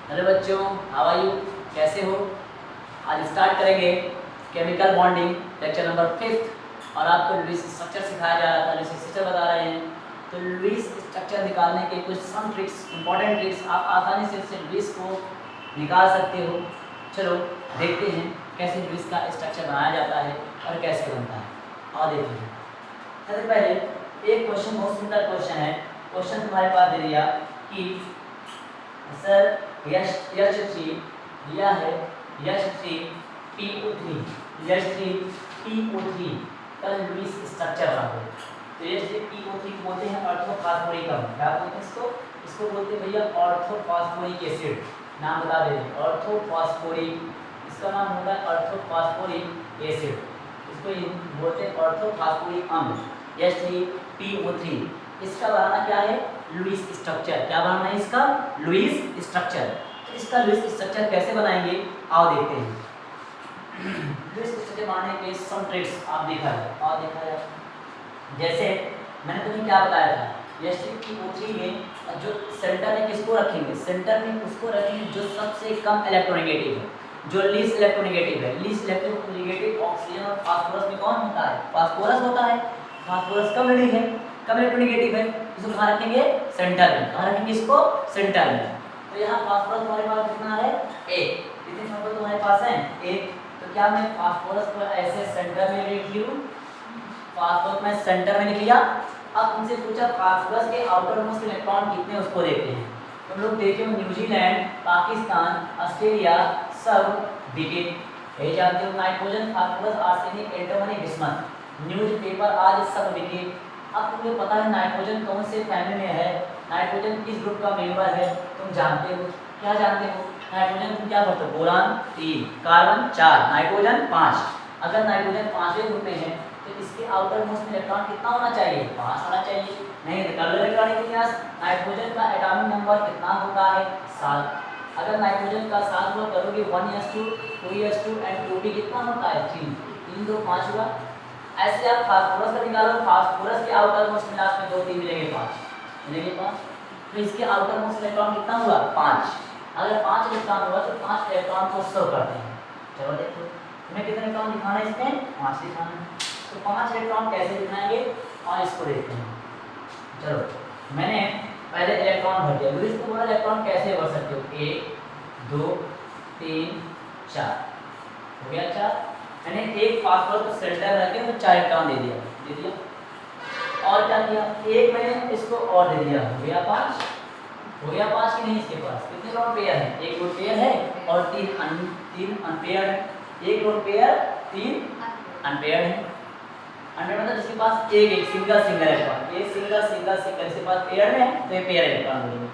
Hello बच्चों, how are you? कैसे हो? आज स्टार्ट करेंगे केमिकल बॉन्डिंग लेक्चर नंबर 5 और आपको लुईस स्ट्रक्चर सिखाया जा रहा था। लुईस स्ट्रक्चर बता रहे हैं, तो लुईस स्ट्रक्चर निकालने के कुछ सम ट्रिक्स, इंपॉर्टेंट ट्रिक्स, आप आसानी से इससे लुईस को निकाल सकते हो। चलो देखते हैं कैसे लुईस का स्ट्रक्चर बनाया जाता है और कैसे बनता है। और देखते हैं, सबसे पहले एक क्वेश्चन, बहुत सुंदर क्वेश्चन है। क्वेश्चन तुम्हारे पास दे दिया कि सर H3 दिया है, H3PO3 H3PO3 का लुईस स्ट्रक्चर बना दो। तो H3PO3 को बोलते हैं ऑर्थोफॉस्फोरिक अम्ल। क्या बोलते हैं इसको? इसको बोलते हैं भैया ऑर्थोफॉस्फोरिक एसिड। नाम बता दे रहे, ऑर्थोफॉस्फोरिक, इसका नाम होता है ऑर्थोफॉस्फोरिक एसिड। इसको बोलते हैं ऑर्थोफॉस्फोरिक अम्ल H3PO3। इसका बनाना क्या है? Lewis structure. क्या बनाना है इसका? Lewis structure. तो इसका लुईस स्ट्रक्चर कैसे बनाएंगे, आओ देखते हैं। लुईस स्ट्रक्चर बनाने के सम ट्रिक्स आप देखा है और देखा है। जैसे मैंने तुम्हें क्या बताया था, H3PO3 में जो सेंटर में किसको रखेंगे? सेंटर में उसको रखेंगे जो सबसे कम इलेक्ट्रोनेगेटिव है, जो लीस्ट इलेक्ट्रोनेगेटिव है। लीस्ट इलेक्ट्रोनेगेटिव ऑक्सीजन और फास्फोरस में कौन होता है? फास्फोरस होता है। फास्फोरस कम रेडी है, कम इलेक्ट्रोनेगेटिव है, इसको कहाँ रखेंगे? सेंटर में। कहाँ रखेंगे इसको? सेंटर में। तो यहाँ फास्फोरस तुम्हारे पास कितना है? एक। कितने फास्फोरस तुम्हारे पास है? एक। तो क्या मैं फास्फोरस को ऐसे सेंटर में लिख लूँ? फास्फोरस में सेंटर में लिख लिया। अब तुमसे पूछा फास्फोरस के आउटर मोस्ट इलेक्ट्रॉन कितने, उसको देखते हैं। तुम लोग देखे हो न्यूजीलैंड, पाकिस्तान, ऑस्ट्रेलिया सब विकेट, यही जानते हो nitrogen, phosphorus, arsenic, antimony, bismuth, newspaper आज सब विकेट। अब तुम्हें पता है नाइट्रोजन कौन से फैमिली में है, नाइट्रोजन किस ग्रुप का मेंबर है, तुम जानते हो। क्या जानते हो? नाइट्रोजन तुम क्या पढ़ते हो? Boron 3, carbon 4, nitrogen 5। अगर नाइट्रोजन 5वें ग्रुप में है तो इसके आउटर मोस्ट इलेक्ट्रॉन कितना होना चाहिए? 5 होना चाहिए। नहीं तो कर लो इलेक्ट्रॉनिक विन्यास। नाइट्रोजन का एटॉमिक नंबर कितना होता है? 7। अगर नाइट्रोजन का 7 हुआ करोगे 1s2 2s2 एंड 2p कितना होता है? 3। 3 2 5 हुआ। ऐसे आप फास्फोरस का निकालो, फास्फोरस के आउटर मोस्ट मिलास में 2 3 मिलेंगे 5, मिलेंगे 5। तो इसके आउटर मोस्ट इलेक्ट्रॉन कितना हुआ? 5। अगर 5 इलेक्ट्रॉन हुआ तो 5 इलेक्ट्रॉन को शो करते हैं। चलो देखो तुम्हें कितने इलेक्ट्रॉन दिखाना है इसमें? 5 दिखाना है। तो 5 इलेक्ट्रॉन कैसे दिखाएंगे और इसको देखते हैं। चलो मैंने पहले इलेक्ट्रॉन भर दिया। लुईस को बोला इलेक्ट्रॉन कैसे भर सकते हो? 1 2 3 4 हो गया 4। मैंने एक फास्फोरस को सेंटर रखे तो 4 इलेक्ट्रॉन दे दिया। और क्या किया? एक मैंने इसको और दे दिया, हो गया 5। हो गया 5 कि नहीं? इसके पास कितने लोन पेयर है? एक लोन पेयर है और 3 अनपेयर्ड है। एक लोन पेयर 3 अनपेयर्ड है। अनपेयर्ड मतलब जिसके पास एक सिंगल इलेक्ट्रॉन, ये सिंगल इसके पास पेयर है तो ये पेयर इलेक्ट्रॉन बोलेंगे।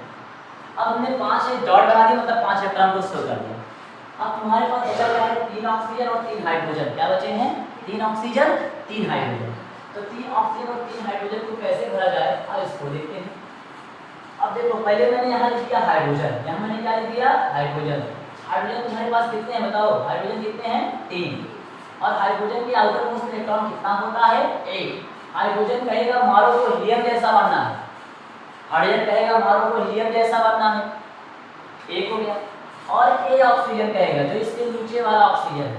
अब हमने 5 डॉट बना दिया, मतलब 5 इलेक्ट्रॉन को शो कर दिया। अब तुम्हारे पास बचा क्या है? 3 ऑक्सीजन और 3 हाइड्रोजन। क्या बचे हैं? 3 ऑक्सीजन 3 हाइड्रोजन। तो 3 ऑक्सीजन और 3 हाइड्रोजन को कैसे भरा जाए, अब इसको देखते हैं। अब देखो पहले मैंने यहाँ लिख दिया हाइड्रोजन, यहाँ मैंने क्या लिख दिया? हाइड्रोजन। हाइड्रोजन तुम्हारे पास कितने हैं बताओ? हाइड्रोजन कितने हैं? 3। और हाइड्रोजन के आउटर मोस्ट इलेक्ट्रॉन कितना होता है? 1। हाइड्रोजन कहेगा मारो को हीलियम जैसा बनना है, हाइड्रोजन कहेगा मारो को हीलियम जैसा बनना है, 1 हो गया। और ए ऑक्सीजन कहेगा जो इसके नीचे वाला ऑक्सीजन है,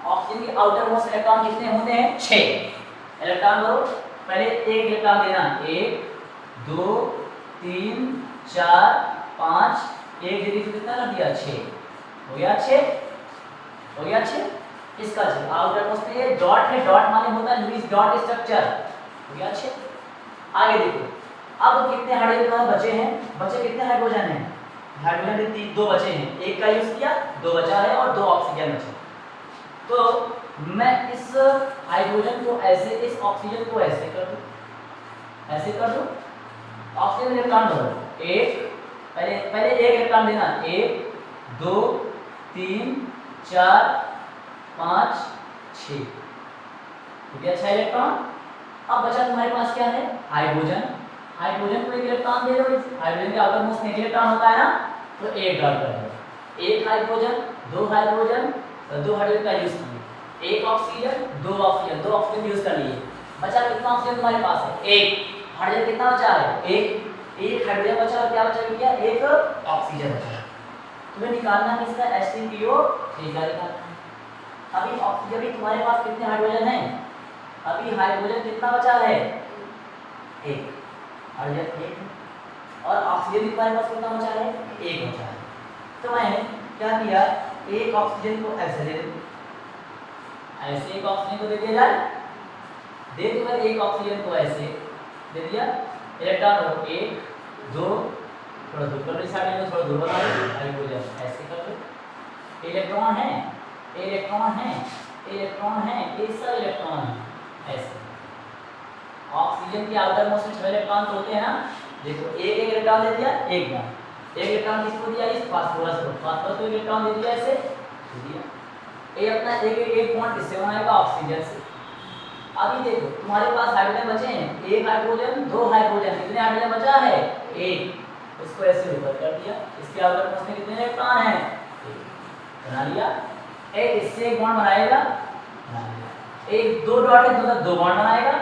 ऑक्सीजन के आउटर मोस्ट इलेक्ट्रॉन कितने होते हैं? 6 इलेक्ट्रॉन। करो पहले एक इलेक्ट्रॉन देना, 1 2 3 4 5, एक जगह से कितना कर दिया? 6 हो गया 6, हो गया 6। इसका 6 आउटर मोस्ट में ये डॉट है, डॉट माने होता है लुईस डॉट स्ट्रक्चर, हो गया 6। आगे देखो अब कितने हाइड्रोजन बचे हैं? बचे कितने हाइड्रोजन हैं? हाइड्रोजन 2 बचे हैं, एक का यूज किया, 2 बचा है और 2 ऑक्सीजन बचे। तो मैं इस हाइड्रोजन को ऐसे, इस ऑक्सीजन को ऐसे कर दूं, ऐसे कर दूं। ऑक्सीजन इलेक्ट्रॉन दो, एक पहले एक इलेक्ट्रॉन देना, 1 2 3 4 5 6 हो गया 6 इलेक्ट्रॉन। अब बचा तुम्हारे पास क्या है? हाइड्रोजन। हाइड्रोजन को एक इलेक्ट्रॉन दे दो, हाइड्रोजन के आउटर मोस्ट में एक इलेक्ट्रॉन होता है ना, तो एक डॉट कर दो। एक हाइड्रोजन 2 हाइड्रोजन, तो 2 हाइड्रोजन का यूज किए, एक ऑक्सीजन 2 ऑक्सीजन, 2 ऑक्सीजन यूज कर लिए। बचा कितना ऑक्सीजन तुम्हारे पास है? एक। हाइड्रोजन कितना बचा है? एक हाइड्रोजन बचा और क्या बचा भैया? एक ऑक्सीजन बचा। तुम्हें निकालना किसका H3PO3 का निकालना है। अभी ऑक्सीजन भी तुम्हारे पास कितने हाइड्रोजन हैं, अभी हाइड्रोजन कितना बचा है, एक, हाइड्रोजन एक है, और ऑक्सीजन भी तुम्हारे पास कितना बचा है, एक बचा है। तो मैं क्या किया, एक ऑक्सीजन को ऐसे दे दूं, ऐसे एक ऑक्सीजन को दे दिया जाए, दे दूंगा एक ऑक्सीजन को ऐसे दे दिया, इलेक्ट्रॉन हो एक दो, थोड़ा दूर कर लो साइड में, थोड़ा दूर बना लो, हाइड्रोजन ऐसे कर लो, इलेक्ट्रॉन है, इलेक्ट्रॉन है, इलेक्ट्रॉन है, ये सब इलेक्ट्रॉन है ऐसे। ऑक्सीजन की आउटर मोस्ट में 6 इलेक्ट्रॉन तो होते हैं ना, देखो एक एक इलेक्ट्रॉन दे दिया, एक बार एक इलेक्ट्रॉन किसको दिया, इस फास्फोरस को, फास्फोरस को इलेक्ट्रॉन दे दिया ऐसे दे दिया, ये अपना एक बॉन्ड किससे बनाएगा, ऑक्सीजन से। अभी देखो तुम्हारे पास हाइड्रोजन बचे हैं, एक हाइड्रोजन दो हाइड्रोजन, कितने हाइड्रोजन बचा है, एक, उसको ऐसे ऊपर कर दिया, इसके आउटर मोस्ट में कितने इलेक्ट्रॉन हैं, बना लिया, एक इससे एक बॉन्ड बनाएगा, बना लिया, एक दो डॉट है तो दो बॉन्ड बनाएगा,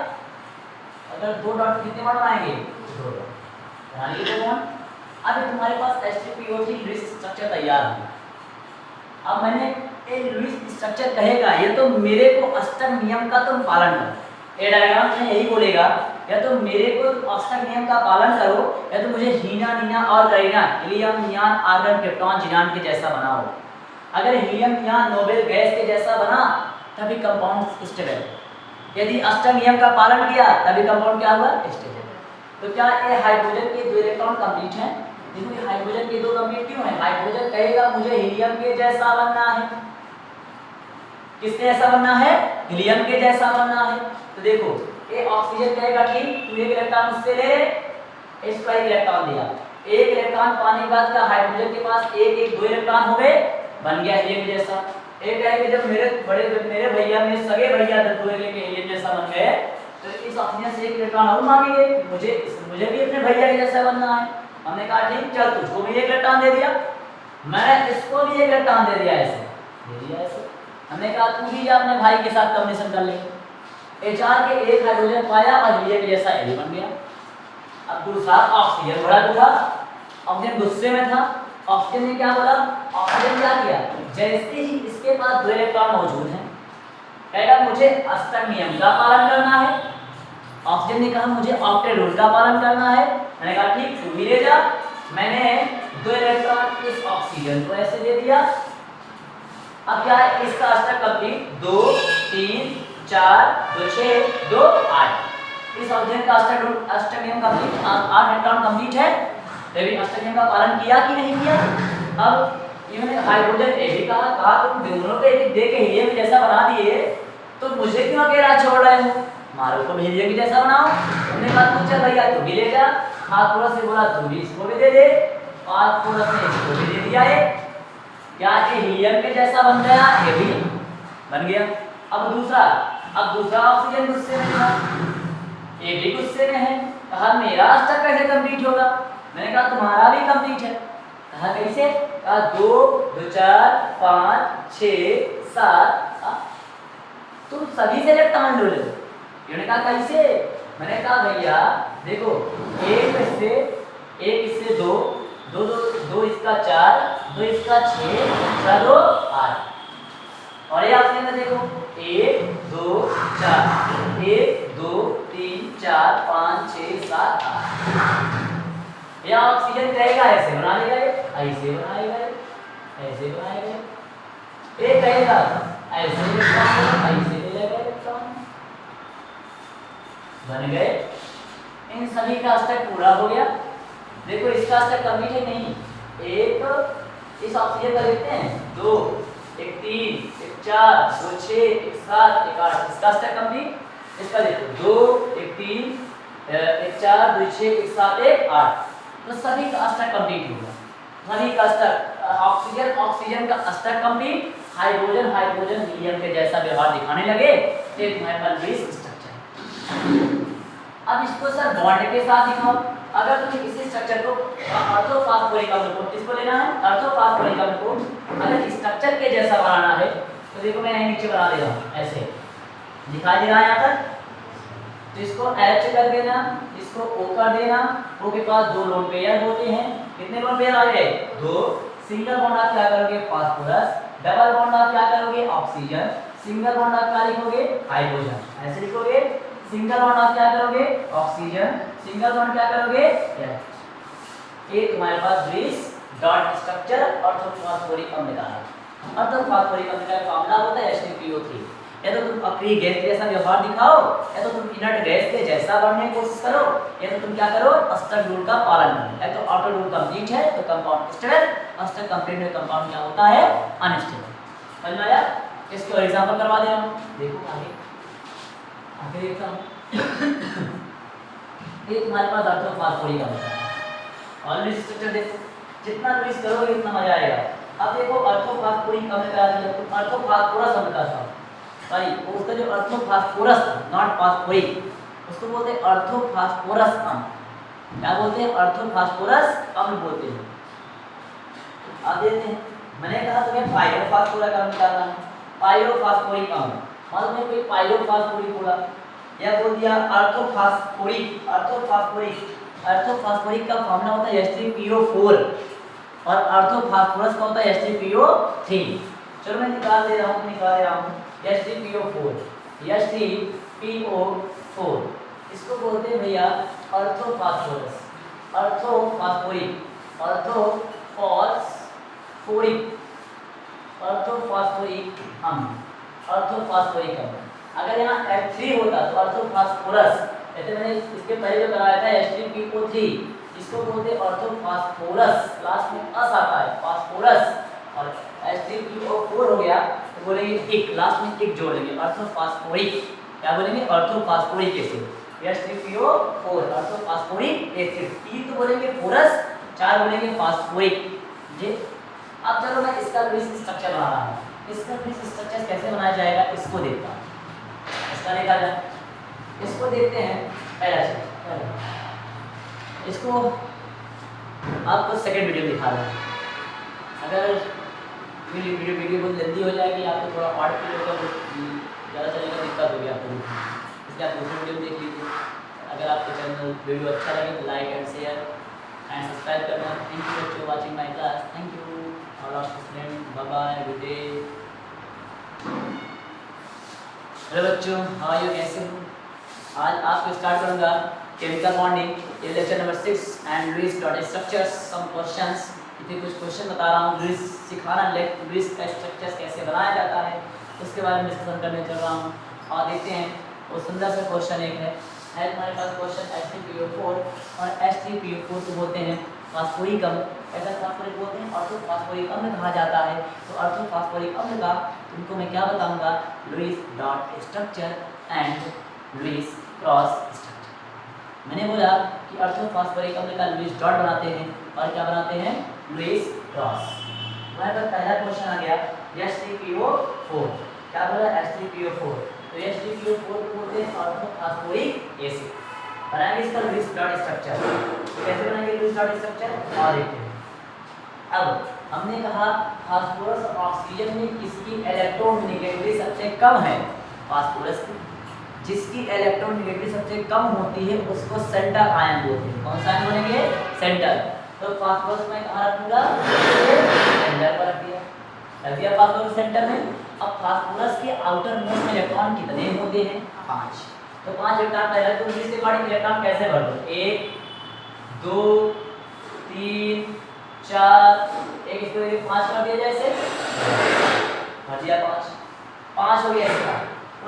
अगर दो डॉट कितने बॉन्ड बनाएंगे, दो डॉट, बना लिए दो बॉन्ड। अभी तुम्हारे पास H3PO3 लुईस स्ट्रक्चर तैयार हो गया। अब मैंने ये लुईस स्ट्रक्चर कहेगा, ये तो मेरे को अष्टक नियम का तुम पालन करो, ये डायग्राम में यही बोलेगा, या तो मेरे को तुम अष्टक नियम का पालन करो, या तो मुझे हीना नीना और करीना हीलियम नियान आर्गन क्रिप्टॉन जिनान के जैसा बनाओ। अगर हीलियम नियान नोबेल गैस के जैसा बना तभी कंपाउंड स्टेबल, यदि अष्टक नियम का पालन किया तभी कंपाउंड क्या हुआ, स्टेबल। तो क्या ये हाइड्रोजन के दो इलेक्ट्रॉन कंप्लीट हैं, देखो हाइड्रोजन के दो कंप्लीट क्यों हैं, हाइड्रोजन कहेगा मुझे हीलियम के जैसा बनना है, किसके जैसा बनना है, हीलियम के जैसा बनना है। तो देखो ये ऑक्सीजन कहेगा ठीक, तू एक इलेक्ट्रॉन उससे ले, इसको एक इलेक्ट्रॉन दिया, एक इलेक्ट्रॉन पाने के बाद का हाइड्रोजन के पास एक एक दो इलेक्ट्रॉन हो गए, बन गया हीलियम जैसा। एक कहेंगे जब मेरे भैया मेरे सगे भैया दो लेके हीलियम जैसा बन गए, तो इस ऑक्सीजन से एक इलेक्ट्रॉन और मांगेंगे, मुझे भी अपने भैया के जैसा बनना है। हमने कहा ठीक चल, तुझको भी एक इलेक्ट्रॉन दे दिया, मैं इसको भी एक इलेक्ट्रॉन दे दिया ऐसे, दे दिया ऐसे। हमने कहा तू भी जा अपने भाई के साथ कॉम्बिनेशन कर ले, HR के एक हाइड्रोजन पाया और हीलियम जैसा He बन गया। अब दूसरा ऑक्सीजन बड़ा दूसरा, ऑक्सीजन गुस्से में था, ऑक्सीजन ने क्या बोला, ऑक्सीजन क्या किया, जैसे ही इसके पास दो इलेक्ट्रॉन मौजूद हैं, कहेगा मुझे अष्टक नियम का पालन करना है, ऑक्सीजन ने कहा मुझे ऑक्टेट रूल का पालन करना है। मैंने कहा ठीक तू भी ले जा, मैंने दो इलेक्ट्रॉन इस ऑक्सीजन को ऐसे दे दिया। अब क्या है, इसका अष्टक कंप्लीट 2 3 4 2 6 2 8, इस ऑक्सीजन का अष्टक नियम कंप्लीट, 8 इलेक्ट्रॉन कंप्लीट है, लेकिन अष्टक नियम का पालन किया कि नहीं किया। अब इन्होंने हाइड्रोजन ये भी कहा तुम दोनों को एक दे के हीलियम जैसा बना दिए, तो मुझे क्यों अकेला छोड़ रहे हो, मारो को हीलियम जैसा बनाओ। हमने कहा तू चल भैया तू भी ले जा, फास्फोरस से बोला तू भी इसको भी दे दे, फास्फोरस ने इसको भी दे दिया, ये क्या ये हीलियम के जैसा बन गया, ये भी बन गया। अब दूसरा ऑक्सीजन गुस्से में था, ये भी गुस्से में है, कहा मेरा अष्टक कैसे कंप्लीट होगा। मैंने कहा तुम्हारा भी कंप्लीट है, कहा कैसे, कहा 2 2 4 5 6 7, तुम सभी से इलेक्ट्रॉन लो लो। इन्होंने कहा कैसे, मैंने कहा भैया देखो एक इससे दो दो दो दो इसका 4 दो इसका 6 4 2 8, और ये आपने में देखो 1 2 4 1 2 3 4 5 6 7 8, या ऑक्सीजन कहेगा ऐसे बना लेगा, ऐसे बनाएगा, ऐसे बनाएगा, ये कहेगा ऐसे ऐसे ले लेगा इलेक्ट्रॉन, बन गए। इन सभी का अष्टक पूरा हो गया। देखो इसका अष्टक कंप्लीट है नहीं, एक इस ऑक्सीजन का देखते हैं 2 1 3 1 4 2 6 1 7 1 8, इसका अष्टक कंप्लीट। इसका देखो 2 1 3 1 4 2 6 1 7 1 8, तो सभी का अष्टक कंप्लीट होगा। सभी का अष्टक ऑक्सीजन का अष्टक कंप्लीट, हाइड्रोजन हीलियम के जैसा व्यवहार दिखाने लगे, तो तुम्हारे पास लुईस स्ट्रक्चर है। अब इसको सर बॉन्ड के साथ दिखाओ। अगर तुम इसी स्ट्रक्चर को ऑर्थोफॉस्फोरिक अम्ल को किसको लेना है, ऑर्थोफॉस्फोरिक अम्ल को अगर स्ट्रक्चर के जैसा बनाना है, तो देखो मैं यहीं नीचे बना दे रहा हूँ, ऐसे दिखाई दे रहा है यहाँ पर, तो इसको H कर देना, इसको O कर देना। O के पास 2 लोन पेयर होते हैं, कितने लोन पेयर आ गए, 2 सिंगल बॉन्ड आप क्या करोगे फास्फोरस, डबल बॉन्ड आप क्या करोगे ऑक्सीजन, सिंगल बॉन्ड आप क्या लिखोगे हाइड्रोजन, ऐसे लिखोगे। सिंगल बॉन्ड आप क्या करोगे ऑक्सीजन, सिंगल बॉन्ड क्या करोगे ये तुम्हारे पास ब्रिज डॉट स्ट्रक्चर ऑर्थोफॉस्फोरिक अम्ल का है। ऑर्थोफॉस्फोरिक अम्ल का फॉर्मूला होता है H3PO3। या तो तुम अपनी गैस जैसा व्यवहार दिखाओ, या तो तुम इनर्ट गैस के जैसा बनने की कोशिश करो, या तो तुम क्या करो अस्टर रूल का पालन करो। या तो ऑटो रूल कंप्लीट है तो कंपाउंड स्टेबल, अस्टर कंप्लीट में कंपाउंड क्या होता है अनस्टेबल। समझ में आया? इसके और एग्जांपल करवा दे रहा हूं, देखो आगे देखता हूं। ये तुम्हारे पास ऑर्थोफॉस्फोरिक अम्ल है और लुईस स्ट्रक्चर देखो, जितना लुईस करोगे उतना मजा आएगा। अब देखो ऑर्थोफॉस्फोरिक अम्ल का मतलब ऑर्थोफॉस्फोरस अम्ल का था सॉरी, उसका जो ऑर्थोफॉस्फोरस नॉट फास्फोरिक, उसको बोलते हैं ऑर्थोफॉस्फोरस अम्ल। क्या बोलते हैं? ऑर्थोफॉस्फोरस अम्ल बोलते हैं। अब देखते हैं, मैंने कहा तुम्हें पायरोफॉस्फोरिक अम्ल निकालना है, पायरोफॉस्फोरिक अम्ल मतलब मैं कोई पायरोफॉस्फोरिक बोला या बोल दिया ऑर्थोफॉस्फोरिक। ऑर्थोफॉस्फोरिक का फॉर्मूला होता है H3PO4 और ऑर्थोफॉस्फोरस का होता है H3PO3। चलो मैं निकाल दे रहा हूँ H3PO4, इसको बोलते हैं भैया ऑर्थोफॉस्फोरस, ऑर्थोफॉस्फोरिक अम्ल। अगर यहाँ H3 होता तो ऑर्थोफॉस्फोरस, जैसे मैंने इसके पहले जो कराया था H3PO3, इसको बोलते हैं ऑर्थोफॉस्फोरस, लास्ट में अस आता है फास्फोरस, और H3PO4 हो गया तो बोलेंगे इक, लास्ट में इक जोड़ेंगे ऑर्थोफॉस्फोरिक। क्या बोलेंगे? Orthophosphoric acid. H3PO4 orthophosphoric acid, 3 तो बोलेंगे फोरस, 4 बोलेंगे फास्फोरिक। जी अब चलो मैं इसका लुईस स्ट्रक्चर बना रहा हूँ। इसका लुईस स्ट्रक्चर कैसे बनाया जाएगा इसको देखता हूँ। इसका देखा जाए, इसको देखते हैं। पहला चीज इसको आपको सेकंड वीडियो दिखा रहा हूँ। अगर वीडियो बहुत जल्दी हो जाएगी, आपको थोड़ा हार्ड फील होगा, ज़्यादा चलेगा, दिक्कत होगी आपको, इसलिए आप दूसरी वीडियो देख लीजिए। अगर आपको चैनल वीडियो अच्छा लगे तो like and share and subscribe करना। Thank you for watching my class. Thank you all of student, bye bye, good day. Hello बच्चों, हाउ यू, कैसे हो? आज आपको स्टार्ट करूँगा केमिकल बॉन्डिंग, ये lecture number 6 and Lewis dot structures some questions. इतने कुछ क्वेश्चन बता रहा हूँ, लुईस सिखाना, लुईस का स्ट्रक्चर्स कैसे बनाया जाता है उसके बारे में डिस्कशन करने चल रहा हूँ। और देखते हैं वो सुंदर सा क्वेश्चन एक है हमारे पास क्वेश्चन H3PO4 और H3PO4 को बोलते हैं फास्फोरिक अम्ल। ऐसा फास्फोरिक बोलते हैं, ऑर्थोफॉस्फोरिक अम्ल कहा जाता है। तो ऑर्थोफॉस्फोरिक अम्ल का तुमको मैं क्या बताऊंगा, Lewis dot structure and Lewis cross structure. मैंने बोला कि ऑर्थोफॉस्फोरिक अम्ल का लुईस डॉट बनाते हैं और क्या बनाते हैं, लुईस क्रॉस। हमारे पास पहला क्वेश्चन आ गया H3PO4। क्या बोला? H3PO4। तो H3PO4 को बोलते हैं ऑर्थोफॉस्फोरिक एसिड। बनाएंगे इसका लुईस डॉट स्ट्रक्चर। तो कैसे बनाएंगे लुईस डॉट स्ट्रक्चर और देखते हैं। अब हमने कहा फास्फोरस और ऑक्सीजन में किसकी इलेक्ट्रोनेगेटिविटी सबसे कम है? फास्फोरस की। जिसकी इलेक्ट्रोनेगेटिविटी सबसे कम होती है उसको सेंटर आयन बोलते हैं। कौन सा आयन बोलेंगे? सेंटर। तो फास्फोरस में कहाँ रखूंगा? सेंटर पर रख दिया फास्फोरस सेंटर में। अब फास्फोरस के आउटर मोस्ट इलेक्ट्रॉन कितने होते हैं? 5। तो 5 इलेक्ट्रॉन पहले तो इसके बाद इलेक्ट्रॉन कैसे भर दो? 1 2 3 4, एक इसको 5 कर दिया जैसे भर दिया 5 हो गया इसका।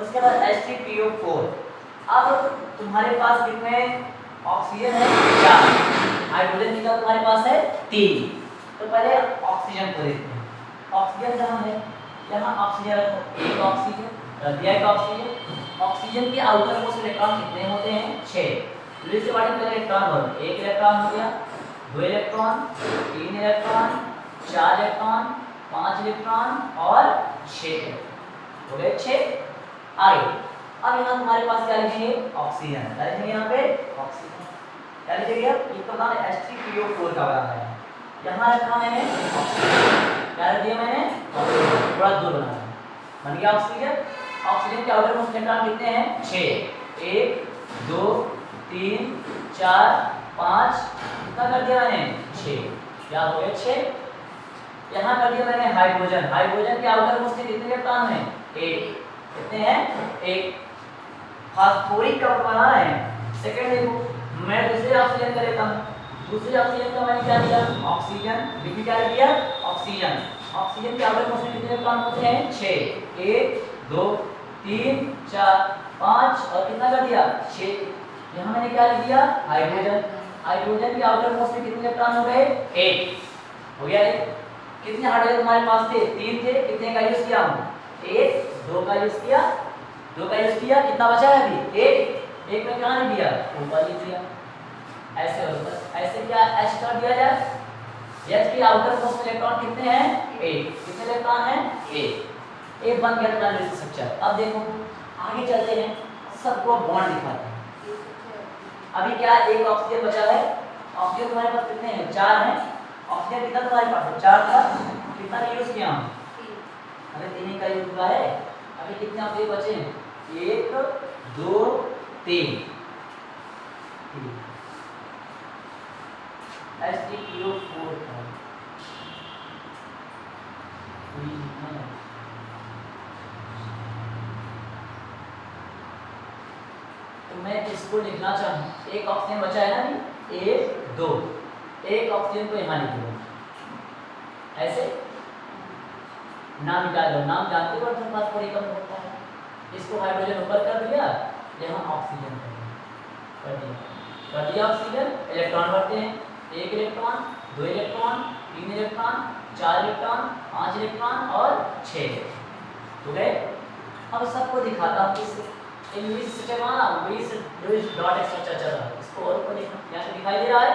उसके बाद H3PO4। अब तुम्हारे पास कितने ऑक्सीजन है? 4। हाइड्रोजन कितना तुम्हारे पास है? 3। तो पहले ऑक्सीजन को देखते हैं। ऑक्सीजन कहाँ है? यहाँ ऑक्सीजन रखो, एक ऑक्सीजन रख दिया, एक ऑक्सीजन। ऑक्सीजन के आउटर मोस्ट इलेक्ट्रॉन कितने होते हैं? 6। लुईस के बारे में इलेक्ट्रॉन भरो, 1 इलेक्ट्रॉन हो गया, 2 इलेक्ट्रॉन, 3 इलेक्ट्रॉन, 4 इलेक्ट्रॉन, 5 इलेक्ट्रॉन और 6 हो गए 6। आगे अब यहाँ तुम्हारे पास क्या लिखेंगे? ऑक्सीजन। क्या लिखेंगे यहाँ पे? ऑक्सीजन। क्या लिखेंगे? ये तो नाम H3PO4 का बना है। यहाँ रखा मैंने ऑक्सीजन। क्या रख दिया मैंने? ऑक्सीजन। थोड़ा दूर बना है, बन गया ऑक्सीजन। ऑक्सीजन के आउटर मोस्ट इलेक्ट्रॉन कितने हैं? 6। 1 2 3 4 5, कितना कर दिया मैंने? 6। क्या हो गया? 6। यहाँ कर दिया मैंने हाइड्रोजन। हाइड्रोजन के आउटर मोस्ट में कितने इलेक्ट्रॉन हैं? 8। कितने हैं? 8। फास्फोरिक कब बना है? सेकंड देखो, मैं दूसरे ऑक्सीजन का लेता हूँ। दूसरे ऑक्सीजन का मैंने क्या लिया? ऑक्सीजन। देखिए क्या लिया? ऑक्सीजन। ऑक्सीजन के आउटर मोस्ट में कितने इलेक्ट्रॉन होते हैं? 6। 1 2 3 4 5 और कितना कर दिया? 6। यहाँ मैंने क्या लिख दिया? हाइड्रोजन। हाइड्रोजन के आउटर मोस्ट में कितने इलेक्ट्रॉन हो गए? 8 हो गया। कितने हाइड्रोजन तुम्हारे पास थे? 3 थे। कितने का यूज किया? 1 2 का यूज किया। 2 का यूज किया। कितना बचा है अभी? 1। 1 में कहाँ लिख दिया? ऊपर लिख दिया। ऐसे हो बस। ऐसे क्या H कर दिया जाए? H के आउटर मोस्ट इलेक्ट्रॉन कितने हैं? 8। कितने इलेक्ट्रॉन हैं? 8। एक बन गया ट्रांजिशन स्ट्रक्चर। अब देखो आगे चलते हैं, सबको बॉन्ड दिखाते हैं। अभी क्या एक ऑक्सीजन बचा है। ऑक्सीजन तुम्हारे पास कितने हैं? 4 हैं। ऑक्सीजन कितना तुम्हारे पास है? 4 था। कितना का यूज किया हम? अरे 3 का यूज हुआ है। अभी कितने ऑक्सीजन बचे हैं? 1 2 3। H3PO4 था। तो मैं इसको लिखना चाहूँ, एक ऑक्सीजन बचा है ना, 1 2। एक ऑक्सीजन को यहाँ लिख दो ऐसे। नाम निकाल लो। नाम जानते हो ऑर्थो फास्फोरिक अम्ल होता है। इसको हाइड्रोजन ऊपर कर दिया, यहाँ ऑक्सीजन कर दिया ऑक्सीजन। इलेक्ट्रॉन बढ़ते हैं, 1 electron 2 electron 3 electron 4 electron 5 electron और 6 हो गए। अब सबको दिखाता हूँ किस इंग्लिश से चलवाना। लुईस डॉट स्ट्रक्चर चल रहा है, इसको और ऊपर लिखना। यहाँ से दिखाई दे रहा है?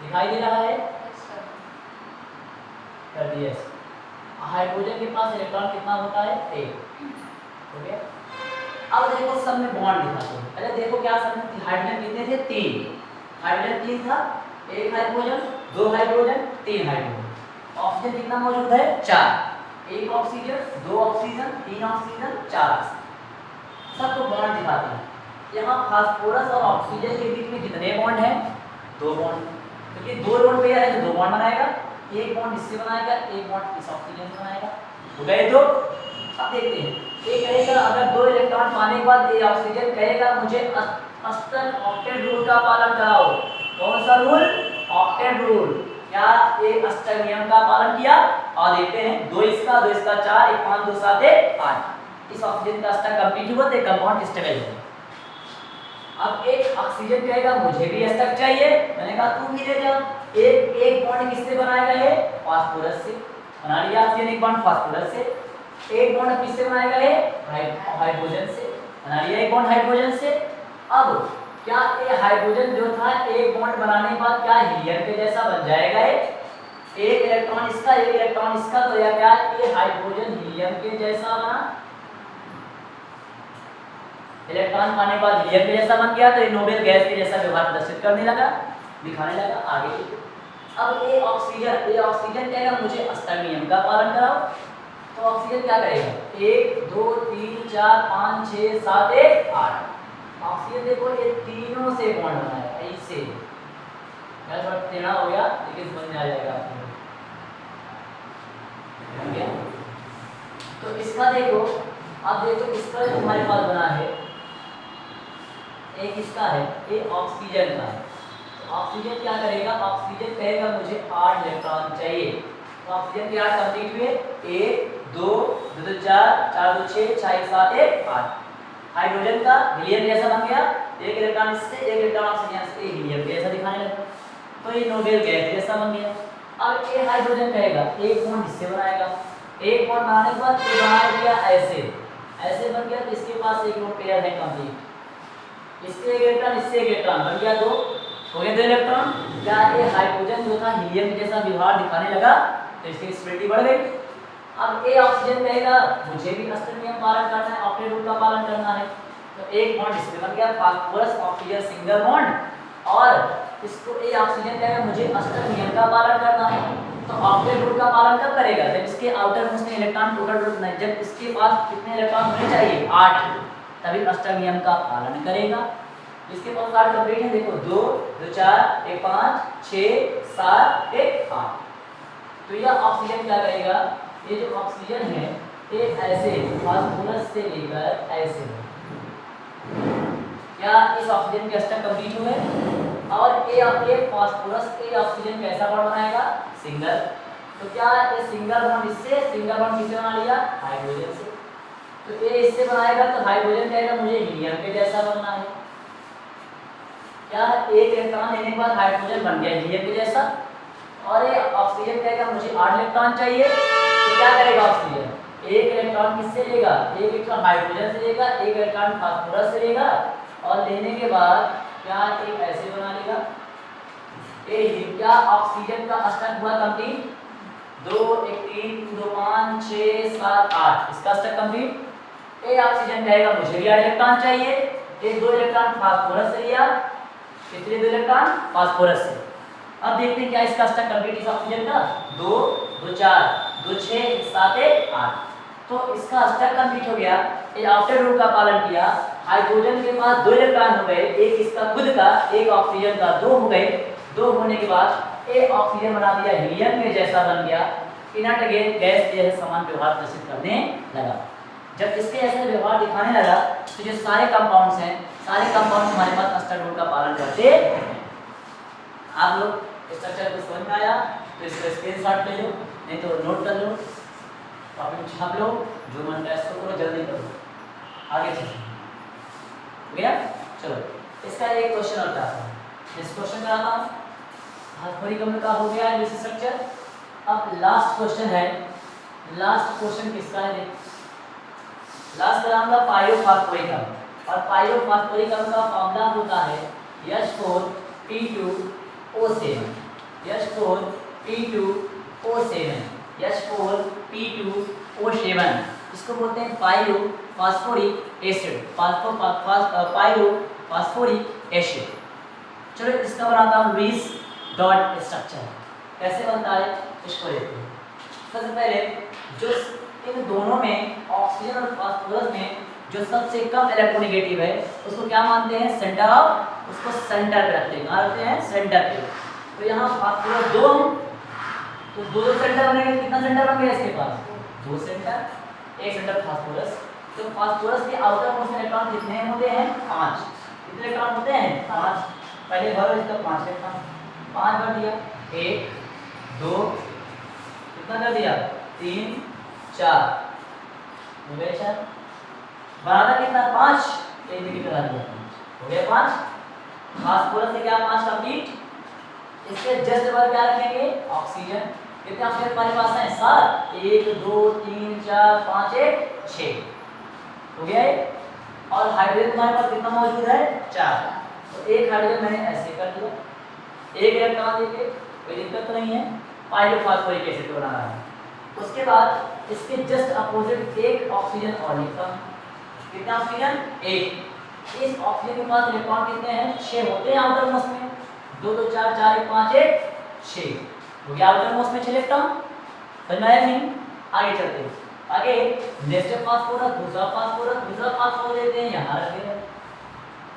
दिखाई दे रहा है? कर दिया। हाइड्रोजन के पास इलेक्ट्रॉन कितना होता है? 1 हो गया। अब देखो सब में बॉन्ड दिखाते हैं। पहले देखो क्या सब में हाइड्रोजन कितने थे? 3। हाइड्रोजन 3 था। 1 हाइड्रोजन 2 हाइड्रोजन 3 हाइड्रोजन। ऑक्सीजन कितना मौजूद है? 4। 1 ऑक्सीजन 2 ऑक्सीजन 3 ऑक्सीजन 4 ऑक्सीजन। सबको बॉन्ड दिखाते हैं। यहाँ फास्फोरस और ऑक्सीजन के बीच में कितने बॉन्ड हैं? 2 बॉन्ड। क्योंकि 2 बॉन्ड पेयर है तो 2 बॉन्ड बनाएगा। एक बॉन्ड इससे बनाएगा, एक बॉन्ड इस ऑक्सीजन से बनाएगा। हो गए 2। अब देखते हैं, ये कहेगा अगर 2 इलेक्ट्रॉन पाने के बाद ये ऑक्सीजन कहेगा मुझे अस्टर ऑक्टेट रूल का पालन कराओ। कौन सा रूल? Octet rule. क्या ये अस्टर नियम का पालन किया? और देखते हैं 2 इसका 4 1 5 2 7 1 8। इस ऑक्सीजन का अस्टर कंप्लीट हुआ तो कंपाउंड स्टेबल है। अब एक ऑक्सीजन कहेगा मुझे भी अस्टर चाहिए। मैंने कहा तू भी ले जा। एक बॉन्ड किससे बनाएगा? ये फास्फोरस से बना लिया ऑक्सीजन। एक बॉन्ड फास्फोरस से। एक बॉन्ड किससे बनाएगा? ये हाइड्रोजन से बना लिया एक बॉन्ड हाइड्रोजन से। अब क्या ये हाइड्रोजन जो था एक बॉन्ड बनाने के बाद क्या हीलियम के जैसा बन जाएगा? एक इलेक्ट्रॉन इसका एक इलेक्ट्रॉन इसका, तो या क्या ये हाइड्रोजन हीलियम के जैसा बना? इलेक्ट्रॉन पाने के बाद हीलियम के जैसा बन गया तो ये नोबेल गैस के जैसा व्यवहार प्रदर्शित करने लगा, दिखाने लगा। आगे अब ये ऑक्सीजन कहेगा मुझे अस्टर नियम का पालन कराओ। तो ऑक्सीजन क्या करेगा? 1 2 3 4 5 6 7 1 8। ऑक्सीजन देखो ये तीनों से बॉन्ड बनाएगा ऐसे। मैं थोड़ा टेढ़ा हो गया लेकिन समझ में आ जाएगा आपको। तो इसका देखो, अब देखो इसका तुम्हारे पास बना है, एक इसका है, एक ऑक्सीजन का है। तो ऑक्सीजन क्या करेगा? ऑक्सीजन कहेगा मुझे 8 इलेक्ट्रॉन चाहिए। तो ऑक्सीजन के 8 कंप्लीट हुए। 1 2 2 4 4 2 6 6 1 7 1 8। हाइड्रोजन का हीलियम जैसा बन गया। एक इलेक्ट्रॉन इससे एक इलेक्ट्रॉन ऑक्सीजन से हीलियम जैसा दिखाने लगा। तो ये नोबेल गैस जैसा बन गया। अब ये हाइड्रोजन कहेगा एक बॉन्ड इससे बनाएगा। एक बॉन्ड बनाने के बाद ये बना दिया ऐसे बन गया। तो इसके पास एक लोन पेयर है कंप्लीट। इससे एक इलेक्ट्रॉन इससे एक इलेक्ट्रॉन बन गया 2 हो गए 2 इलेक्ट्रॉन। क्या ये हाइड्रोजन जो था हीलियम जैसा व्यवहार दिखाने लगा तो इसकी स्टेबिलिटी बढ़ गई। अब ए ऑक्सीजन कहेगा मुझे भी अस्टर नियम पालन करना है, ऑक्टेट रूल का पालन करना है। तो एक बॉन्ड इसमें बन गया फास्फोरस ऑक्सीजन सिंगल बॉन्ड। और इसको ए ऑक्सीजन कहेगा मुझे अस्टर नियम का पालन करना है। तो ऑक्टेट रूल का पालन कब करेगा? जब इसके outer most electron total rule नहीं, जब इसके पास कितने इलेक्ट्रॉन होने चाहिए? 8, तभी अस्टर नियम का पालन करेगा। इसके पास 8 कंप्लीट है। देखो 2 2 4 1 5 6 7 1 8। तो यह ऑक्सीजन क्या करेगा, ये जो ऑक्सीजन है ये ऐसे फास्फोरस से लेकर ऐसे, क्या इस ऑक्सीजन के स्ट्रक्चर कंप्लीट हुए और ए फास्फोरस ए ऑक्सीजन कैसा बॉन्ड बनाएगा, सिंगल। तो क्या ये सिंगल बॉन्ड इससे, सिंगल बॉन्ड किससे बना लिया, हाइड्रोजन से। तो ए इससे बनाएगा तो हाइड्रोजन कहेगा मुझे हीलियम के जैसा बनना है। क्या एक इलेक्ट्रॉन लेने के बाद हाइड्रोजन बन गया हीलियम के जैसा, और ये ऑक्सीजन कहेगा मुझे 8 इलेक्ट्रॉन चाहिए। तो क्या करेगा ऑक्सीजन, एक इलेक्ट्रॉन किससे लेगा, एक इलेक्ट्रॉन हाइड्रोजन से लेगा, एक इलेक्ट्रॉन फास्फोरस से लेगा, और लेने के बाद क्या एक ऐसे बना लेगा। क्या ऑक्सीजन का स्ट्रक्चर हुआ कंप्लीट, 2 1 3 2 5 6 7 8, इसका स्ट्रक्चर कंप्लीट। ए ऑक्सीजन कहेगा मुझे भी 8 इलेक्ट्रॉन चाहिए, एक 2 इलेक्ट्रॉन फास्फोरस से लिया, कितने 2 इलेक्ट्रॉन फास्फोरस से। अब देखते हैं क्या इसका स्ट्रक्चर कंप्लीट इस ऑक्सीजन का, 2 2 4 2 6 7 1 8। तो इसका स्ट्रक्चर कंप्लीट हो गया। ये आफ्टर रूल का पालन किया, हाइड्रोजन के पास 2 इलेक्ट्रॉन हो गए, एक इसका खुद का, एक ऑक्सीजन का, 2 हो गए। 2 होने के बाद एक ऑक्सीजन बना दिया हीलियम के जैसा बन गया, इनर्ट गैस जैसे समान व्यवहार प्रदर्शित करने लगा। जब इसके ऐसे व्यवहार दिखाने लगा तो जो सारे कंपाउंड्स हैं, सारे कंपाउंड हमारे पास स्ट्रक्चर रूल का पालन करते हैं। आप लोग स्ट्रक्चर को समझ में आया तो इसका स्क्रीनशॉट ले लो, नहीं तो नोट कर लो, कॉपी में छाप लो, जो मन टेस्ट करो, जल्दी करो, आगे चलो गया। चलो इसका एक क्वेश्चन और था, इस क्वेश्चन का नाम फास्फोरिक अम्ल का हो गया है स्ट्रक्चर। अब लास्ट क्वेश्चन है, लास्ट क्वेश्चन किसका है, लास्ट का नाम था पाइरोफॉस्फोरिक अम्ल, और पाइरोफॉस्फोरिक अम्ल का फॉर्मूला होता है H4P2O7, H4P2O7, H4P2O7, इसको बोलते हैं पाइरोफॉस्फोरिक एसिड, पाइरोफॉस्फोरिक एसिड। चलो इसका बनाता हूँ लुईस डॉट स्ट्रक्चर, कैसे बनता है इसको देखते हैं। सबसे पहले जो इन दोनों में ऑक्सीजन और फास्फोरस में जो सबसे कम इलेक्ट्रोनेगेटिव है उसको क्या मानते हैं, सेंटर ऑफ, उसको सेंटर पे रखते हैं, कहाँ रखते हैं, सेंटर पे। तो यहाँ फास्फोरस 2 है तो 2 सेंटर बनेंगे, कितना सेंटर बन गया इसके पास, 2 सेंटर, एक सेंटर फास्फोरस। तो फास्फोरस के आउटर मोस्ट इलेक्ट्रॉन कितने होते हैं, 5। कितने इलेक्ट्रॉन होते हैं, 5। पहले भरो इसका 5 इलेक्ट्रॉन, 5 भर दिया, 1 2 कितना कर दिया, 3 4 हो गया 4, बनाना कितना 5, एक दिखे करा दिया 5 हो गया 5। फास्फोरस से क्या 5 कंप्लीट, इसके जस्ट बाद क्या रखेंगे, ऑक्सीजन। कितने ऑक्सीजन हमारे पास हैं, 7, 1 2 3 4 5 1 6 हो गया है। और हाइड्रोजन हमारे पास कितना मौजूद है, 4। तो एक हाइड्रोजन मैंने ऐसे कर दिया, एक इलेक्ट्रॉन लेके, कोई दिक्कत तो नहीं है, पाइरोफॉस्फोरिक एसिड बना रहा है। उसके बाद इसके जस्ट अपोजिट एक ऑक्सीजन और लिखता हूं, कितना ऑक्सीजन, 1। इस ऑक्सीजन के पास इलेक्ट्रॉन कितने हैं, 6 होते हैं आउटर मोस्ट में, 2 2 4 4 1 5 1 6 हो गया आउटर मोस्ट में 6 इलेक्ट्रॉन। समझ में आया नहीं, आगे चलते हैं। आगे नेक्स्ट फास्फोरस, दूसरा फास्फोरस लेते हैं, यहाँ रखते हैं।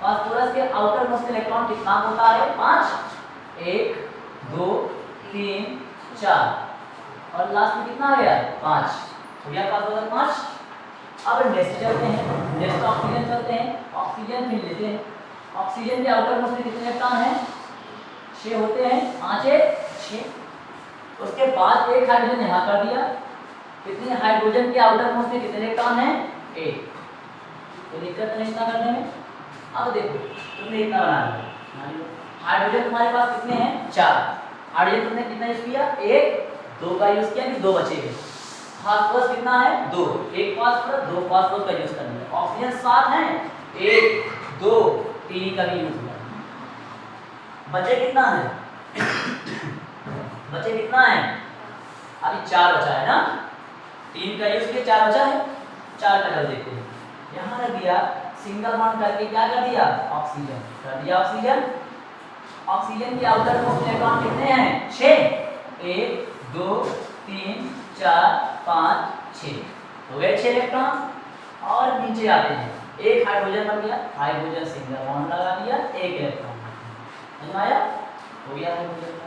फास्फोरस के आउटर मोस्ट इलेक्ट्रॉन कितना होता है, 5, 1 2 3 4 और लास्ट में कितना आ गया, 5 हो गया फास्फोरस 5। अब नेक्स्ट चलते हैं, नेक्स्ट ऑक्सीजन चलते हैं, ऑक्सीजन फिर लेते हैं। ऑक्सीजन के आउटर मोस्ट में कितने इलेक्ट्रॉन हैं, 6 होते हैं, 5 1 6। उसके बाद एक हाइड्रोजन यहाँ कर दिया, कितने हाइड्रोजन के आउटर मोस्ट में कितने इलेक्ट्रॉन हैं, 1। कोई दिक्कत नहीं इतना करने में। अब देखो तुमने इतना बना लिया, हाइड्रोजन तुम्हारे पास कितने हैं, 4। हाइड्रोजन तुमने कितना यूज किया, 1 2 का यूज किया, 2 बचे। फास्फोरस कितना है, 2, एक फास्फोरस 2 फास्फोरस का यूज कर लिया। ऑक्सीजन 7 है, 1 2 3 का भी यूज किया। बचे कितना है, बचे कितना है, अभी 4 बचा है ना, 3 का यूज किया, 4 बचा है, 4 का कर देते हैं। यहाँ रख दिया, सिंगल बॉन्ड करके क्या कर दिया, ऑक्सीजन कर दिया। ऑक्सीजन, ऑक्सीजन के आउटर मोस्ट इलेक्ट्रॉन कितने हैं, 6, 1 2 3 4 5 6 हो गए 6 इलेक्ट्रॉन। और नीचे आते हैं, एक हाइड्रोजन बन गया, हाइड्रोजन सिंगल बॉन्ड लगा दिया, एक इलेक्ट्रॉन। समझ में आया, हो गया हाइड्रोजन का।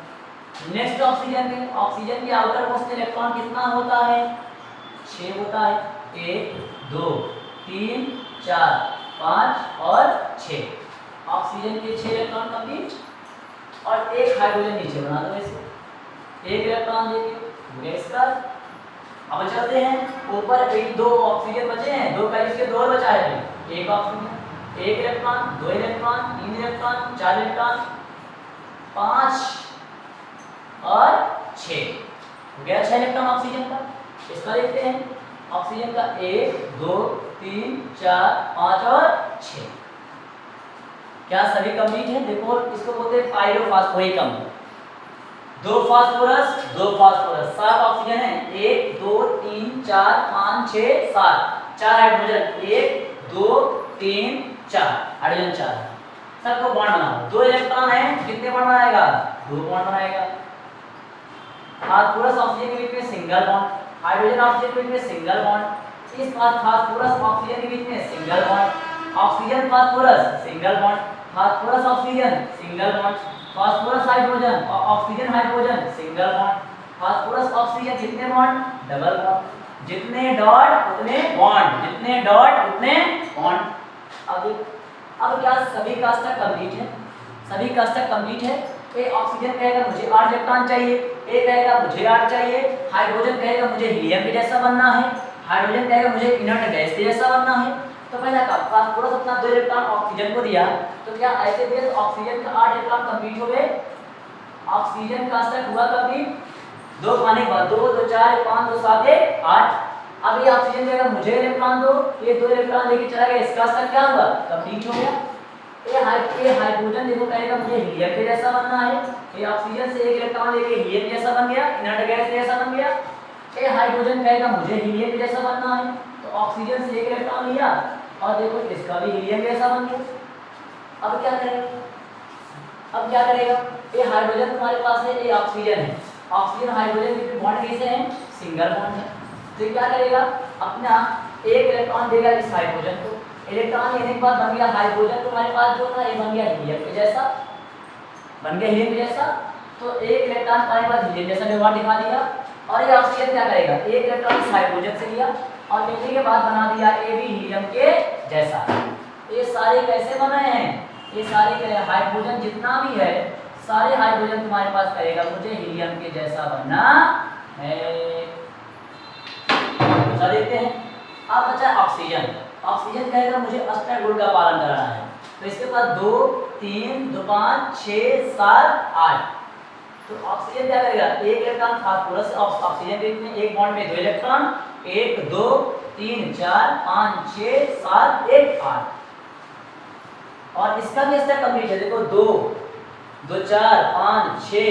नेक्स्ट ऑक्सीजन के आउटर मोस्ट इलेक्ट्रॉन कितना होता है? 6 होता है। 1 2 3 4 5 और 6। ऑक्सीजन के 6 इलेक्ट्रॉन कंप्लीट और एक हाइड्रोजन नीचे बना दो ऐसे, एक इलेक्ट्रॉन देके हो गया इसका। अब चलते हैं ऊपर, एक 2 ऑक्सीजन बचे हैं, 2 का इसके 2 बचा है, एक ऑक्सीजन, एक इलेक्ट्रॉन, 2 इलेक्ट्रॉन, 3 इलेक्ट्रॉन, 4 इलेक्ट्रॉन, 5 और 6 हो गया 6 इलेक्ट्रॉन ऑक्सीजन का। इसका देखते हैं ऑक्सीजन का 1 2 3 4 5 और 6। क्या सभी कंप्लीट है? देखो इसको बोलते हैं पायरोफॉस्फोरिक अम्ल। 2 फास्फोरस 7 ऑक्सीजन है, 1 2 3 4 5 6 7, 4 हाइड्रोजन, 1 2 3 4 हाइड्रोजन 4। सबको बॉन्ड बनाओ। 2 इलेक्ट्रॉन है, कितने बॉन्ड बनाएगा? 2 बॉन्ड बनाएगा। फास्फोरस ऑक्सीजन के बीच में सिंगल बॉन्ड, हाइड्रोजन ऑक्सीजन के बीच में सिंगल बॉन्ड, इस फास्फोरस ऑक्सीजन के बीच में single bond, oxygen phosphorus single bond, phosphorus oxygen single bond, phosphorus hydrogen oxygen hydrogen single bond, phosphorus oxygen कितने बॉन्ड? Double bond. जितने dot उतने बॉन्ड, जितने dot उतने बॉन्ड। अब क्या सभी का स्ट्रक्चर कंप्लीट है? सभी का स्ट्रक्चर कंप्लीट है। ए ऑक्सीजन कहेगा मुझे 8 इलेक्ट्रॉन चाहिए, ए कहेगा मुझे 8 चाहिए, हाइड्रोजन कहेगा मुझे हीलियम के जैसा बनना है, हाइड्रोजन कहेगा मुझे इनर्ट गैस के जैसा बनना है। तो पहला का फास्फोरस अपना 2 इलेक्ट्रॉन ऑक्सीजन को दिया, तो क्या ऐसे भी ऑक्सीजन का 8 इलेक्ट्रॉन कंप्लीट हो गए? ऑक्सीजन का स्ट्रक्चर हुआ कंप्लीट। 2 पाने के बाद 2 2 4 5 2 7 1 8। अब ये ऑक्सीजन कहेगा मुझे इलेक्ट्रॉन दो, ये 2 इलेक्ट्रॉन लेके चला गया, इसका स्ट्रक्चर क्या हुआ? कंप्लीट हो गया। ये हाइड्रोजन देखो कहेगा मुझे हीलियम के जैसा बनना है, ये ऑक्सीजन से 1 इलेक्ट्रॉन लेके हीलियम जैसा बन गया, इनर्ट गैस जैसा बन गया। ये हाइड्रोजन कहेगा मुझे हीलियम के जैसा बनना है, तो ऑक्सीजन से 1 इलेक्ट्रॉन लिया और देखो इसका भी हीलियम जैसा बन गया। अब क्या करेगा? अब क्या करेगा? ये हाइड्रोजन तुम्हारे पास है, ये ऑक्सीजन है, ऑक्सीजन हाइड्रोजन के बॉन्ड कैसे हैं? सिंगल बॉन्ड है। तो क्या करेगा? अपना 1 इलेक्ट्रॉन देगा इस हाइड्रोजन को, इलेक्ट्रॉन लेने के बाद बन गया हाइड्रोजन तुम्हारे पास जो था, ये बन गया हीलियम के जैसा, बन गया हीलियम के जैसा। तो 1 इलेक्ट्रॉन तुम्हारे पास हीलियम जैसा व्यवहार दिखा दिया। और ये ऑक्सीजन क्या करेगा? 1 इलेक्ट्रॉन इस हाइड्रोजन से लिया और लेने के बाद बना दिया ये भी हीलियम के जैसा। ये सारे कैसे बने हैं? ये सारे हाइड्रोजन जितना भी है, सारे हाइड्रोजन तुम्हारे पास करेगा मुझे हीलियम के जैसा बनना है। तो देखते हैं। अब बचा ऑक्सीजन। ऑक्सीजन कहेगा मुझे अष्टक रूल का पालन कराना है, तो इसके पास 2 3 2 5 6 7 8। तो ऑक्सीजन क्या करेगा? 1 इलेक्ट्रॉन फास्फोरस ऑक्सीजन के बीच में 1 बॉन्ड में 2 इलेक्ट्रॉन, 1 2 3 4 5 6 7 1 8। और इसका भी स्टेप कंप्लीट है। देखो 2 2 4 5 6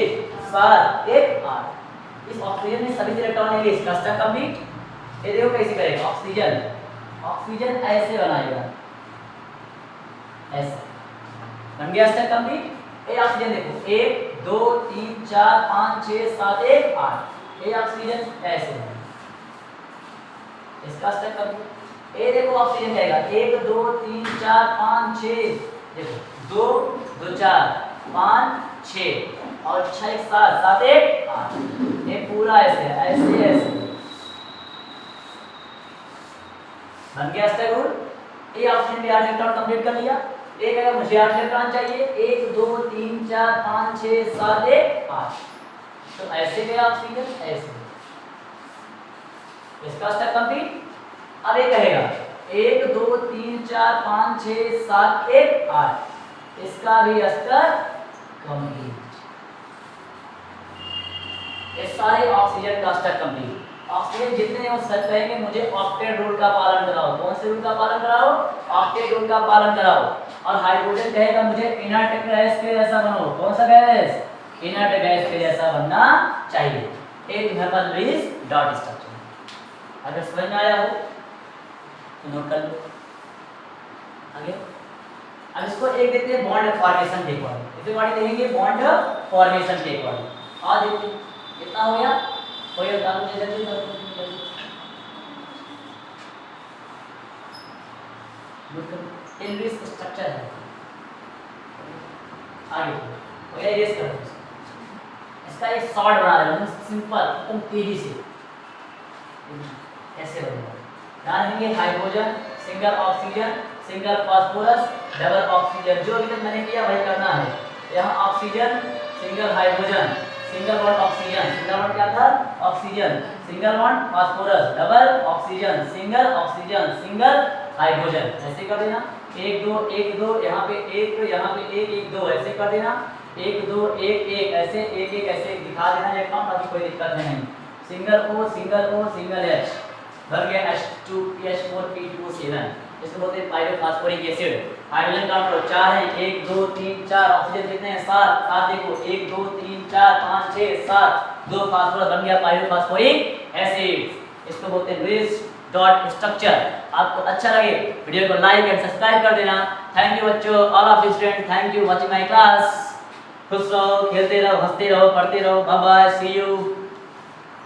7 1 8। इस ऑक्सीजन में सभी इलेक्ट्रॉन लेंगे, इसका स्टेप कंप्लीट। ये देखो कैसे करेगा? ऑक्सीजन ऐसे बनाएगा, ऐसे बन गया स्टेप कंप्लीट। ये ऑक्सीजन देखो 1 2 3 4 5 6 7 1 8। ये ऑक्सीजन ऐसे है, इसका स्टेप कंप्लीट। ये देखो ऑक्सीजन कहेगा 1 2 3 4 5 6, देखो 2 2 4 5 6 और 6 7 7 1 8। ये पूरा ऐसे ऐसे ऐसे बन गया स्टेप रूल। ये ऑक्सीजन भी 8 इलेक्ट्रॉन कंप्लीट कर लिया। एक अगर मुझे 8 इलेक्ट्रॉन चाहिए, 1 2 3 4 5 6 7 1 8। तो ऐसे गया ऑक्सीजन, ऐसे इसका स्टेप कंप्लीट। अब ये कहेगा 1 2 3 4 5 6 7 1 8, इसका भी स्टेप कंप्लीट। ये सारे ऑक्सीजन का स्टेप कंप्लीट। ऑक्सीजन जितने हैं वो सब कहेंगे मुझे ऑक्टेट रूल का पालन कराओ। कौन से रूल का पालन कराओ? ऑक्टेट रूल का पालन कराओ। और हाइड्रोजन कहेगा मुझे इनर्ट गैस के जैसा बनो। कौन सा गैस? इनर्ट गैस के जैसा बनना चाहिए। एक थर्मल रिलीज डॉट स्ट्रक्चर। अगर समझ में आया हो तो नोट कर लो आगे। अब इसको एक देखते हैं बॉन्ड फॉर्मेशन के अकॉर्डिंग। इसे वाली देखेंगे बॉन्ड फॉर्मेशन के अकॉर्डिंग। और देखते कितना हो गया, कोई बता दो जल्दी जल्दी। इनरिस स्ट्रक्चर है आगे, हो गया इरेज कर दो इसका। इसका एक शॉर्ट बना रहे हैं, सिंपल एकदम तेजी से ऐसे बनेगा। ध्यान देंगे hydrogen, single oxygen, single phosphorus, double oxygen, जो अभी तक मैंने किया वही करना है। यहाँ oxygen, single hydrogen, single bond oxygen, single bond क्या था oxygen, single bond phosphorus, double oxygen, single oxygen, single hydrogen, ऐसे कर देना। 1 2 1 2, यहाँ पे 1 यहाँ पे 1 1 2, ऐसे कर देना। 1 2 1 1, ऐसे 1 1 ऐसे दिखा देना ये काम, ताकि कोई दिक्कत नहीं। सिंगल O सिंगल H, बन गया H2PH4P2O7, इसको बोलते हैं पायरोफॉस्फोरिक एसिड। हाइड्रोजन काउंट 4 है, 1 2 3 4, ऑक्सीजन कितने हैं 7 7, देखो 1 2 3 4 5 6 7, 2 फास्फोरस, बन गया पायरोफॉस्फोरिक एसिड। इसको बोलते हैं लुईस डॉट स्ट्रक्चर। आपको अच्छा लगे वीडियो को लाइक एंड सब्सक्राइब कर देना। थैंक यू बच्चों, all of student, thank you watching my class. खुश रहो, खेलते रहो, हंसते रहो, पढ़ते रहो। Bye bye, see you.